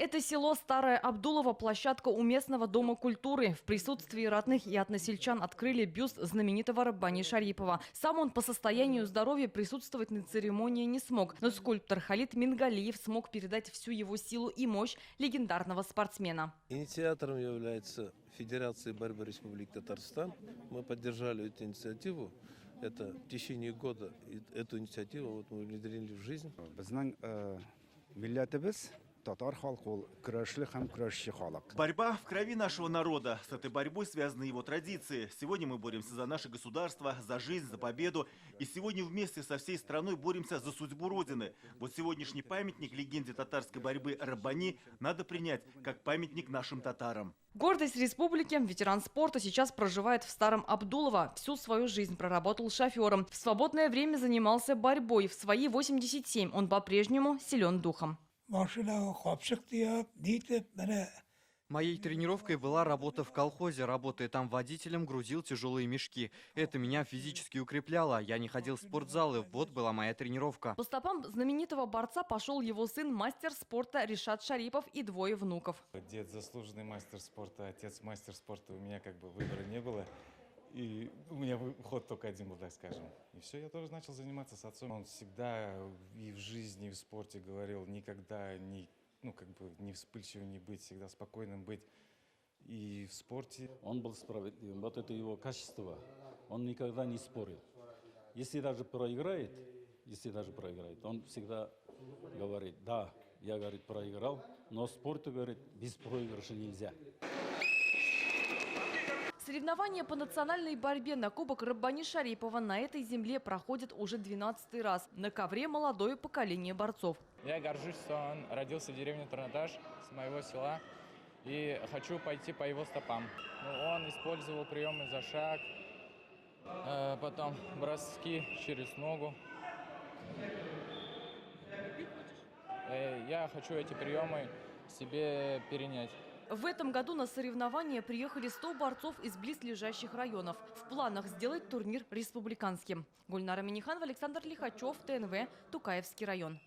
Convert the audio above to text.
Это село Старое Абдулово, площадка у местного дома культуры. В присутствии родных и односельчан открыли бюст знаменитого Раббани Шарипова. Сам он по состоянию здоровья присутствовать на церемонии не смог, но скульптор Халид Мингалиев смог передать всю его силу и мощь легендарного спортсмена. Инициатором является Федерация борьбы Республики Татарстан. Мы поддержали эту инициативу. Это в течение года эту инициативу мы внедрили в жизнь. Борьба в крови нашего народа. С этой борьбой связаны его традиции. Сегодня мы боремся за наше государство, за жизнь, за победу. И сегодня вместе со всей страной боремся за судьбу Родины. Вот сегодняшний памятник легенде татарской борьбы Раббани надо принять как памятник нашим татарам. Гордость республики, ветеран спорта, сейчас проживает в Старом Абдулово. Всю свою жизнь проработал шофером. В свободное время занимался борьбой. В свои 87 он по-прежнему силен духом. Моей тренировкой была работа в колхозе. Работая там водителем, грузил тяжелые мешки. Это меня физически укрепляло. Я не ходил в спортзалы. Вот была моя тренировка. По стопам знаменитого борца пошел его сын, мастер спорта Ришат Шарипов, и двое внуков. Дед заслуженный мастер спорта, отец мастер спорта. У меня выбора не было. И у меня ход только один был, так скажем. И все, я тоже начал заниматься с отцом. Он всегда и в жизни, и в спорте говорил, никогда не вспыльчивым не быть, всегда спокойным быть. И в спорте. Он был справедливым. Вот это его качество. Он никогда не спорил. Если даже проиграет, он всегда говорит, да, я, говорит, проиграл, но в спорте, говорит, без проигрыша нельзя. Соревнования по национальной борьбе на Кубок Раббани Шарипова на этой земле проходят уже 12-й раз. На ковре молодое поколение борцов. Я горжусь, что он родился в деревне Турнаташ, с моего села, и хочу пойти по его стопам. Он использовал приемы за шаг, потом броски через ногу. Я хочу эти приемы себе перенять. В этом году на соревнования приехали 100 борцов из близлежащих районов. В планах сделать турнир республиканским. Гульнара Миниханова, Александр Лихачев, ТНВ, Тукаевский район.